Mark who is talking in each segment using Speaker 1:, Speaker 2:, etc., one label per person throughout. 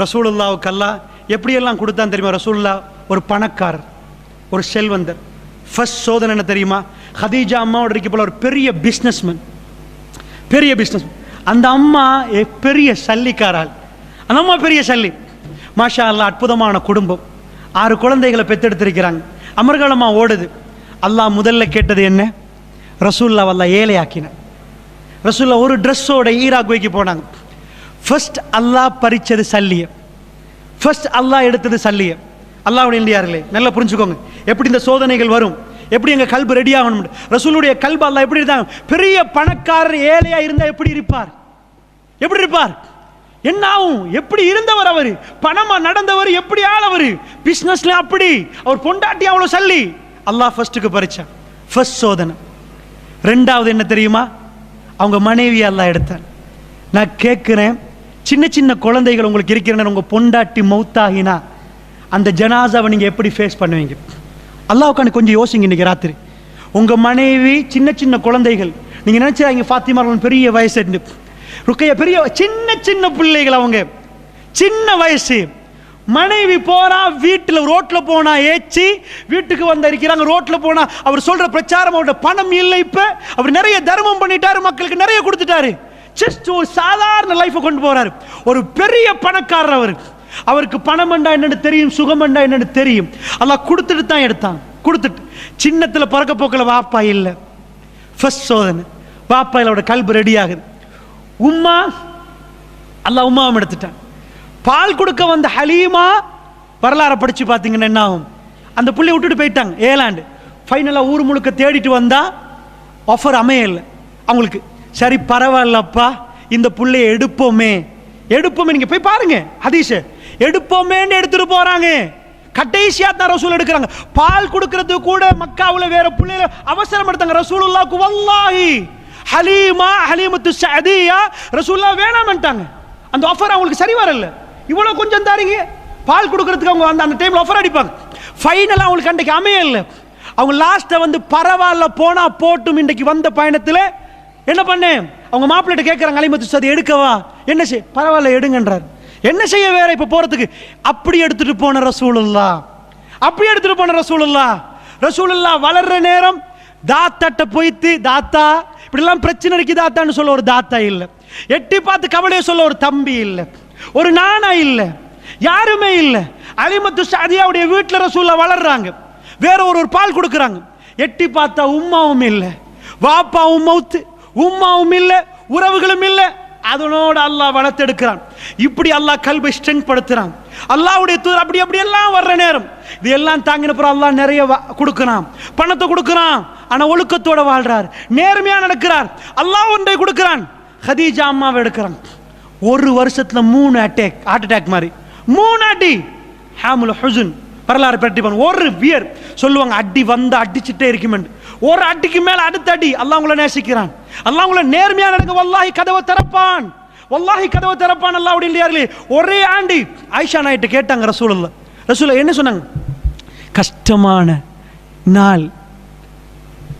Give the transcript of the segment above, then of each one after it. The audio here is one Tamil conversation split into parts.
Speaker 1: ரசூலுல்லாவுக்கு அல்லாஹ் எப்படியெல்லாம் கொடுத்தான் தெரியுமா? ரசூலுல்லாஹ் ஒரு பணக்காரர், ஒரு செல்வந்தர். ஃபர்ஸ்ட் சோதனை என்ன தெரியுமா? ஹதீஜா அம்மாவோட இருக்க போல ஒரு பெரிய பிஸ்னஸ்மேன், பெரிய பிஸ்னஸ். அந்த அம்மா பெரிய சல்லிக்காரால், அந்த அம்மா பெரிய சல்லி. மாஷா அல்லாஹ், அற்புதமான குடும்பம், 6 குழந்தைகளை பெற்றெடுத்திருக்கிறாங்க. அமர்காலமா ஓடுது. அல்லாஹ் முதல்ல கேட்டது என்ன? ரசூலுல்லாஹ் அல்லாஹ் ஏழையாக்கினான். ரசூலுல்லாஹ் ஒரு ட்ரெஸ்ஸோட ஈராக் போனாங்க. ஃபர்ஸ்ட் அல்லாஹ் பறிச்சது சல்லிய, ஃபர்ஸ்ட் அல்லாஹ் எடுத்தது சல்லிய. அல்லாஹ்வுடைய இல்லையார்களே, நல்லா புரிஞ்சுக்கோங்க எப்படி இந்த சோதனைகள் வரும், எப்படி எங்க கல்பு ரெடி ஆகணும். ரசூலுடைய கல்பு அல்லாஹ் எப்படி இருந்தாங்க? பெரிய பணக்காரர் ஏழையா இருந்தா எப்படி இருப்பார்? எப்படி இருப்பார்? என்ன ஆகும்? எப்படி இருந்தவர் அவர்? பணமா நடந்தவர், எப்படி ஆளவர்? பிசினஸ்ல அப்படி, அவர் பொண்டாட்டி அவ்வளவு சல்லி. அல்லாஹ் ஃபர்ஸ்ட்டுக்கு பறிச்சான், ஃபர்ஸ்ட் சோதனை. ரெண்டாவது என்ன தெரியுமா? அவங்க மனைவி அல்லாஹ் எடுத்தான். நான் கேட்கிறேன், சின்ன சின்ன குழந்தைகள் உங்களுக்கு இருக்கிறேன்னு உங்க பொண்டாட்டி மௌத்தாகினா அந்த ஜனாசாவை நீங்க எப்படி ஃபேஸ் பண்ணுவீங்க? அல்லாஹ்வுக்கான கொஞ்சம் யோசிங்க. இன்னைக்கு ராத்திரி உங்க மனைவி, சின்ன சின்ன குழந்தைகள், நீங்க நினைச்சாங்க ஃபாத்திமா பெரிய வயசு, ருக்கையா பெரிய, சின்ன சின்ன பிள்ளைகள், அவங்க சின்ன வயசு. மனைவி போனா வீட்டுல, ரோட்ல போனா ஏச்சி, வீட்டுக்கு வந்த இருக்கிறாங்க. ரோட்ல போனா அவர் சொல்ற பிரச்சாரம், அவரோட பணம் இல்லை, இப்ப அவர் நிறைய தர்மம் பண்ணிட்டாரு, மக்களுக்கு நிறைய கொடுத்துட்டாரு. ஜஸ்ட் ஒரு சாதாரண லைஃபை கொண்டு போறாரு. ஒரு பெரிய பணக்காரர் அவர். அவருக்கு பணம் என்றா என்னன்னு தெரியும், சுகம் என்றா என்னன்னு தெரியும். அல்லாஹ் கொடுத்துட்டு தான் எடுத்தான். கொடுத்துட்டு சின்னத்துல பறக்க போக்கல வாப்பா இல்ல. ஃபர்ஸ்ட் சோதனை, வாப்பா இல்லோட கல்பு ரெடி ஆகுது. உம்மா, அல்லாஹ் உம்மாவும் எடுத்துட்டான். பால் கொடுக்க வந்த ஹலீமா வரலாறு படிச்சு பார்த்தீங்கன்னா என்ன ஆகும்? அந்த புள்ளைய விட்டுட்டு போயிட்டாங்க. ஏலாண்டு ஃபைனலாக ஊர் முழுக்க தேடிட்டு வந்தா ஆஃபர் அமையல அவங்களுக்கு. சரி பரவாயில்லப்பா, இந்த புள்ளைய எடுப்போமே, எடுப்போமே. நீங்க போய் பாருங்க ஹதீஸ், எடுப்போமேன்னு எடுத்துட்டு போறாங்க. கடைசியா தான் ரசூல் எடுக்கிறாங்க. பால் கொடுக்கறதுக்கு கூட மக்காவுல வேற புள்ளைய அவசரம் எடுத்தாங்க. ரசூலுல்லாஹ்க்கு வல்லாஹி ஹலீமா, ஹலீமத்து சஅதியா ரசூலுல்லாஹ் வேணாம்ட்டாங்க. அந்த ஆஃபர் அவங்களுக்கு சரி வரல. இவ்வளவு கொஞ்சம் தாரீங்க பால் கொடுக்கறதுக்கு, அவங்க அந்த டைம்ல ஆஃபர் அடிப்பாங்க. ஃபைனலா அவங்களுக்கு அன்றைக்கு அமையல. அவங்க லாஸ்ட்டை வந்து பரவாயில்ல போனா போட்டும், இன்றைக்கு வந்த பயணத்துல என்ன பண்ணேன், அவங்க மாப்பிள்ளைட்ட கேட்கறாங்க, ஹலீமத்து சஅதியா எடுக்கவா? என்ன செய்ய? பரவாயில்ல எடுங்கன்றார். என்ன செய்ய வேற இப்ப போறதுக்கு? அப்படி எடுத்துட்டு போன ரசூலுல்லாஹ், அப்படி எடுத்துட்டு போன ரசூலுல்லாஹ். ரசூலுல்லாஹ் வளர்ற நேரம் தாத்தாட்ட போயிட்டு, தாத்தா இப்படிலாம் பிரச்சனை இருக்கு தாத்தான்னு சொல்ல ஒரு தாத்தா இல்ல, எட்டி பார்த்து கவலையை சொல்ல ஒரு தம்பி இல்ல, ஒரு நானா இல்ல, யாருமே இல்ல. ஹலீமத்து சஅதியாவுடைய வீட்டுல ரசூலுல்லாஹ் வளர்றாங்க. வேற ஒரு பால் கொடுக்கறாங்க. எட்டி பார்த்தா உம்மாவும் இல்ல, வாப்பாவும் மௌத்து, உம்மாவும் இல்ல, உறவுகளும் இல்ல. அதனோட அல்லாஹ் வளர்த்தெடுக்கிறான். இப்படி அல்லாஹ் கல்பை ஸ்ட்ரெங்க் படுத்துறான். அல்லாஹ்வுடைய தூதர் அப்படி அப்படி எல்லாம் வர்ற நேரம் இது எல்லாம் தாங்கின பிறகு அல்லாஹ் நிறைய கொடுக்கிறான், பணத்தை கொடுக்கிறான். ஆனா ஒழுக்கத்தோட வாழ்றார், நேர்மையா நடக்கிறார். அல்லாஹ் ஒன்றை கொடுக்கிறான். ஹதீஜா அம்மாவை எடுக்கிறான். ஒரு வருஷத்துல 3 அட்டாக், ஹார்ட் அட்டாக் மாதிரி 3 அடி. ஹாமுல் ஹுஸ்ன் வரலாறு பற்றி ஒரு வியர் சொல்லுவாங்க, அடி வந்தா அடிச்சுட்டே இருக்குமென்று. ஒரு அடிக்கு மேல அடுத்த அடி. அல்லாஹ் உங்களை நேசிக்கிறான், அல்லாஹ் உங்களை நேர்மையா நடங்க, வல்லாஹி கதவை திறப்பான், வல்லாஹி கதவை திறப்பான். அல்லாஹ்வுடைய இல்லையார்களே, ஒரே ஆண்டி ஆயிஷா நாயிட்ட கேட்டாங்க ரசூலுல்லாஹ். ரசூலுல்லாஹ் என்ன சொன்னாங்க? கஷ்டமான நாள்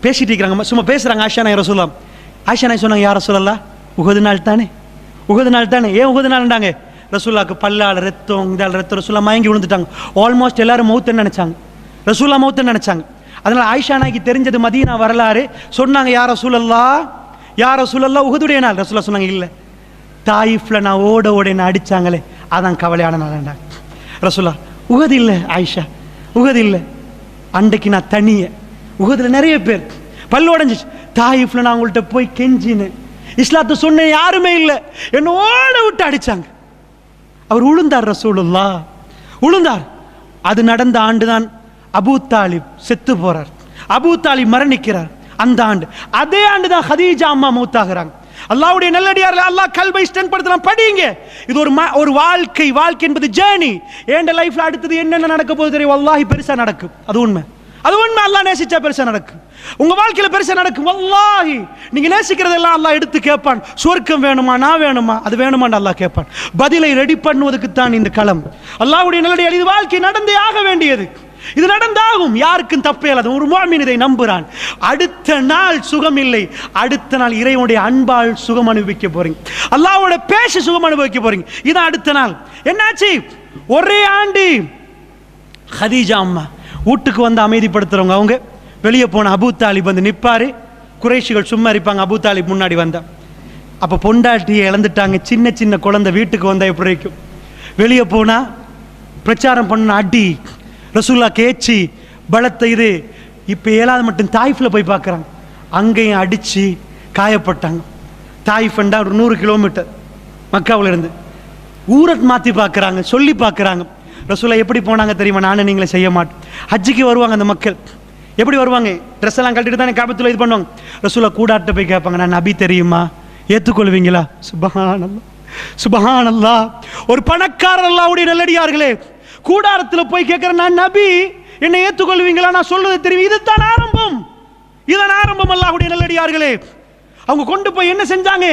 Speaker 1: பேசிட்டு இருக்கிறாங்க, சும்மா பேசுறாங்க ஆயிஷா நாய் ரசூலுல்லாஹ். ஆயிஷா நாய் சொன்னாங்க, யா ரசூலுல்லாஹ் உஹது நாள் தானே, உஹது நாள் தானே. ஏன் உஹது நாள்ன்றாங்க? ரசூலுல்லாஹ்க்கு பல்லால ரத்தம், இதால் ரத்தம். ரசூலுல்லாஹ் மயங்கி விழுந்துட்டாங்க. ஆல்மோஸ்ட் எல்லாரும் மௌத்துன்னு நினைச்சாங்க, ரசூலுல்லாஹ் மௌத்துன்னு நினைச்சாங்க. அதனால ஆயிஷா நாய்க்கு தெரிஞ்சது மதீனா வரலாறு. சொன்னாங்க, யா ரசூலுல்லாஹ், யா ரசூலுல்லாஹ் உஹதுடைய நாள். ரசூலுல்லாஹ் சொன்னாங்க, இல்ல தாயிஃப்ல நான் ஓட என்ன அடிச்சாங்களே அதான் கவலையான நாள். ரசூலுல்லாஹ் உஹது இல்ல ஆயிஷா, உஹது இல்ல, அன்றைக்கு நான் தனிய, உஹதுல நிறைய பேர் பல்லு உடைஞ்சிச்சு. தாயிஃப்ல நான் உங்கள்கிட்ட போய் கெஞ்சினேன், இஸ்லாத்தை சொன்ன யாருமே இல்லை, என்ன ஓட விட்டு அடிச்சாங்க. அவர் உளுந்தார், ரசூலுல்லாஹ் உளுந்தார். அது நடந்த ஆண்டுதான் அபூ தாலிப் செத்து போறார், அபூ தாலிப் மரணிக்கிறார். அந்த ஆண்டு, அதே ஆண்டு தான் ஹதீஜா அம்மா மௌத்தாகிறாங்க. அல்லாஹ்வுடைய நல்லடியார்களே, அல்லாஹ் கல்பை ஸ்ட்ரெங்க் படுத்தலாம். படிங்க, இது ஒரு வாழ்க்கை. வாழ்க்கை என்பது ஜேர்னி. ஏண்ட லைஃப்ல அடுத்தது என்னென்ன நடக்க போகுது தெரியும்? வல்லாஹி பெருசா நடக்கும். அது உண்மை, அது உண்மை. அல்லாஹ் நேசிச்சா பெருசா நடக்கும். உங்க வாழ்க்கையில பெருசா நடக்கும். வல்லாஹி நீங்க நேசிக்கிறதெல்லாம் அல்லாஹ் எடுத்து கேட்பான். சொர்க்கம் வேணுமா, நான் வேணுமா, அது வேணுமான்னு அல்லாஹ் கேட்பான். பதிலை ரெடி பண்ணுவதற்கு தான் இந்த களம். அல்லாஹ்வுடைய நல்லடியார், இது வாழ்க்கை நடந்தே ஆக வேண்டியது. இது நடந்தாகும், யாருக்கும் தப்பே இல்லாத ஒரு முஃமின் இதை நம்புறான். அடுத்த நாள் சுகம் இல்லை, அடுத்த நாள் இறைவனுடைய அன்பால் சுகம் அனுபவிக்க போறீங்க, அல்லாஹ்வோட பேச சுகம் அனுபவிக்க போறீங்க. இதான் அடுத்த நாள். என்னாச்சு? ஒரே ஆண்டு ஹதீஜா அம்மா வீட்டுக்கு வந்து அமைதிப்படுத்துறவங்க, அவங்க வெளியே போன அபூ தாலிப் வந்து நிற்பாரு, குறைஷிகள் சும்மா இருப்பாங்க. அபூ தாலிப் முன்னாடி வந்தா, அப்போ பொண்டாட்டியை இழந்துட்டாங்க, சின்ன சின்ன குழந்தை வீட்டுக்கு வந்தால் எப்படி இருக்கும்? வெளியே போனால் பிரச்சாரம் பண்ண அடி, ரசூல்லா கேச்சு பலத்தை இது. இப்போ 7வது மட்டும் தாயிஃபில் போய் பார்க்குறாங்க, அங்கேயும் அடித்து காயப்பட்டாங்க. தாயிஃப்ண்டா ஒரு 100 கிலோமீட்டர் மக்காவில் இருந்து. ஊரை மாற்றி பார்க்குறாங்க, சொல்லி பார்க்குறாங்க. ரசூல்லா எப்படி போனாங்க தெரியுமா? நானும் நீங்களே செய்ய மாட்டேன். ஹஜ்ஜுக்கு வருவாங்க அந்த மக்கள், எப்படி வருவாங்க? ட்ரெஸ் எல்லாம் கட்டிட்டு தானே காபத்துல இது பண்ணுவாங்க. ரசூல்லா கூடாட்ட போய் கேட்பாங்க, நான் நபி தெரியுமா, ஏற்றுக்கொள்வீங்களா? சுபஹானல்லாஹ், சுபஹானல்லாஹ். ஒரு பணக்காரர் அல்லாஹ்வுடைய நல்லடியார்களே கூடாரத்தில் போய் கேட்கிறேன், நான் நபி, என்னை ஏற்றுக்கொள்வீங்களா? நான் சொல்றது தெரியும். இதுதான் ஆரம்பம், இதுதான் ஆரம்பம். அல்லாஹ்வுடைய நல்லடியார்களே, அவங்க கொண்டு போய் என்ன செஞ்சாங்க?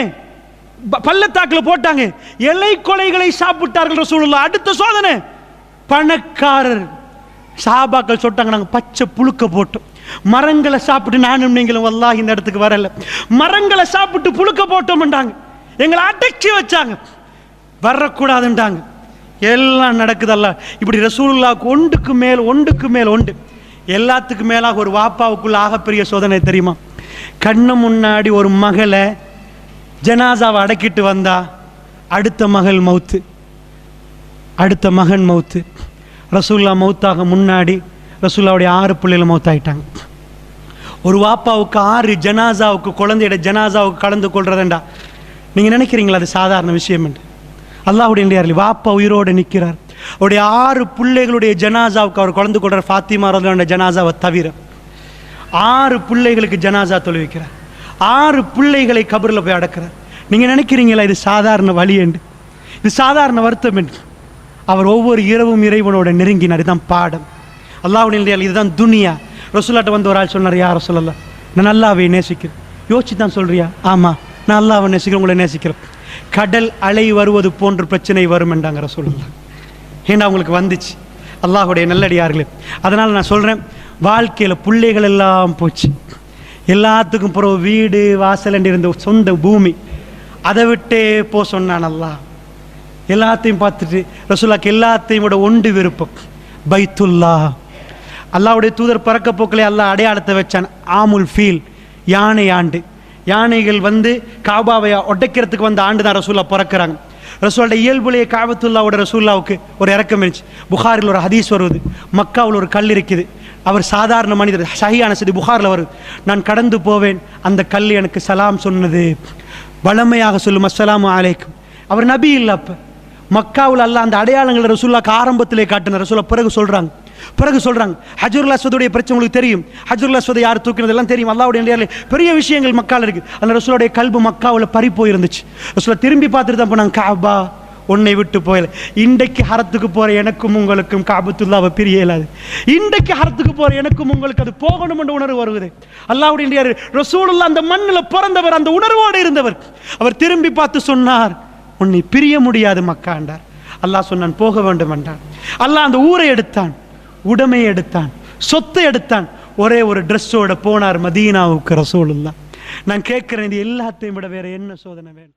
Speaker 1: பள்ளத்தாக்கில் போட்டாங்க, எலை கொலைகளை சாப்பிட்டார்கள் ரசூலுல்லாஹ். அடுத்த சோதனை, பணக்காரர் சஹாபாக்கள் சொல்லிட்டாங்க, நாங்கள் பச்சை புழுக்க போட்டோம், மரங்களை சாப்பிட்டு, நானும் நீங்களும் வல்லாஹி இந்த இடத்துக்கு வரல, மரங்களை சாப்பிட்டு புழுக்க போட்டோம்ன்றாங்க, எங்களை அடக்கி வச்சாங்க, வரக்கூடாதுன்றாங்க. எல்லாம் நடக்குதல்ல. இப்படி ரசூலுல்லாஹ்வுக்கு ஒன்றுக்கு மேல் ஒன்று, எல்லாத்துக்கு மேலாக ஒரு வாப்பாவுக்குள்ள ஆகப்பெரிய சோதனை தெரியுமா? கண்ணு முன்னாடி ஒரு மகளை ஜனாசாவை அடக்கிட்டு வந்தா, அடுத்த மகள் மௌத்து, அடுத்த மகன் மௌத்து. ரசூல்லா மௌத்தாக முன்னாடி ரசூல்லாவுடைய 6 பிள்ளைகள் மௌத்தாயிட்டாங்க. ஒரு வாப்பாவுக்கு 6 ஜனாசாவுக்கு, குழந்தையோட ஜனாசாவுக்கு கலந்து கொள்றதுண்டா நீங்கள் நினைக்கிறீங்களா அது சாதாரண விஷயம் என்று? அல்லாஹ்வுடைய நல்லடியார்களே, வாப்பா உயிரோடு நிற்கிறார், அவருடைய 6 பிள்ளைகளுடைய ஜனாசாவுக்கு அவர் கலந்து கொள்றார். ஃபாத்திமா ரலியல்லாஹு ஜனாசாவை தவிர 6 பிள்ளைகளுக்கு ஜனாசா தொழுவிக்கிறார், 6 பிள்ளைகளை கபரில் போய் அடக்கிறார். நீங்கள் நினைக்கிறீங்களா இது சாதாரண வழி என்று? இது சாதாரண வருத்தம் என்று? அவர் ஒவ்வொரு இரவும் இறைவனோட நெருங்கினார். இதுதான் பாடம். அல்லாஹ்வுடைய, இதுதான் துனியா. ரசூலுல்லாஹ்ட்ட வந்து ஒரு ஆள் சொன்னார், யா ரசூலல்லாஹ், நான் அல்லாஹ்வை நேசிக்கிறேன். யோசிச்சு தான் சொல்றியா? ஆமாம், நான் அல்லாஹ்வை நேசிக்கிறேன், உங்களை நேசிக்கிறேன். கடல் அலை வருவது போன்ற பிரச்சனை வரும் என்றாங்க ரசூலுல்லாஹ். ஏன்னா அவங்களுக்கு வந்துச்சு. அல்லாஹ்வுடைய நல்லடியார்களே, அதனால் நான் சொல்கிறேன், வாழ்க்கையில் பிள்ளைகள் எல்லாம் போச்சு, எல்லாத்துக்கும் பிறகு வீடு வாசல் என்று இருந்த சொந்த பூமி, அதை விட்டே போ சொன்னான் அல்லாஹ். எல்லாத்தையும் பார்த்துட்டு ரசூலுல்லாஹ்க்கு எல்லாத்தையும் விட ஒன்று விருப்பம், பைத்துல்லா. அல்லாஹ்வுடைய தூதர் பறக்க போக்கிலே அல்லாஹ் அடையாளத்தை வச்சான், ஆமுல் ஃபீல், யானை ஆண்டு. யானைகள் வந்து காபாவை உடைக்கிறதுக்கு வந்த ஆண்டு தான் ரசூலுல்லாஹ் பிறக்கிறாங்க. ரசூலுடைய இயல்புலேயே காபத்துல்லாவோட ரசூலுல்லாவுக்கு ஒரு இறக்கம் இருந்துச்சு. புகாரில் ஒரு ஹதீஸ் வருவது, மக்காவில் ஒரு கல் இருக்குது, அவர் சாதாரண மனிதர், ஷஹீஹான செய்தி புகாரில் வருது, நான் கடந்து போவேன், அந்த கல் எனக்கு சலாம் சொன்னது, வளமையாக சொல்லும் அஸ்ஸலாமு அலைக்கும். அவர் நபி இல்லை. அப்போ மக்காவில் அல்லாஹ் அந்த அடையாளங்களை ரசூலுல்லாஹ்க்கு ஆரம்பத்திலே காட்டின. ரசூலுல்லாஹ் பிறகு சொல்றாங்க ஹஜ்ருல் அஸ்வதுடைய பிரச்சனை உங்களுக்கு தெரியும், ஹஜ்ருல் அஸ்வதை யார் தூக்கினது எல்லாம் தெரியும். அல்லாஹ்வுடைய பெரிய விஷயங்கள் மக்காவில் இருக்கு. அந்த ரசூலுடைய கல்பு மக்காவில் பறி போயிருந்துச்சு. ரசூலுல்லாஹ் திரும்பி பார்த்துட்டு தான் போனாங்க, காபா உன்னை விட்டு போயல. இன்றைக்கு ஹரத்துக்கு போற எனக்கும் உங்களுக்கும் காபத்துல்லாவை பிரிய இயலாது. இன்றைக்கு ஹரத்துக்கு போற எனக்கும் உங்களுக்கு அது போகணும் என்ற உணர்வு வருவது. அல்லாஹ்வுடைய ரசூலுல்லாஹ் அந்த மண்ணில் பிறந்தவர், அந்த உணர்வோடு இருந்தவர். அவர் திரும்பி பார்த்து சொன்னார், உன்னை பிரிய முடியாது மக்கா என்றார். அல்லாஹ் சொன்னான், போக வேண்டும் என்றான். அல்லாஹ் அந்த ஊரை எடுத்தான், உடைமையை எடுத்தான், சொத்தை எடுத்தான், ஒரே ஒரு ட்ரெஸ்ஸோட போனார் மதீனாவுக்கு ரசூலுல்லாஹ். நான் கேட்கிறேன், இது எல்லாத்தையும் விட வேற என்ன சோதனை வேணும்?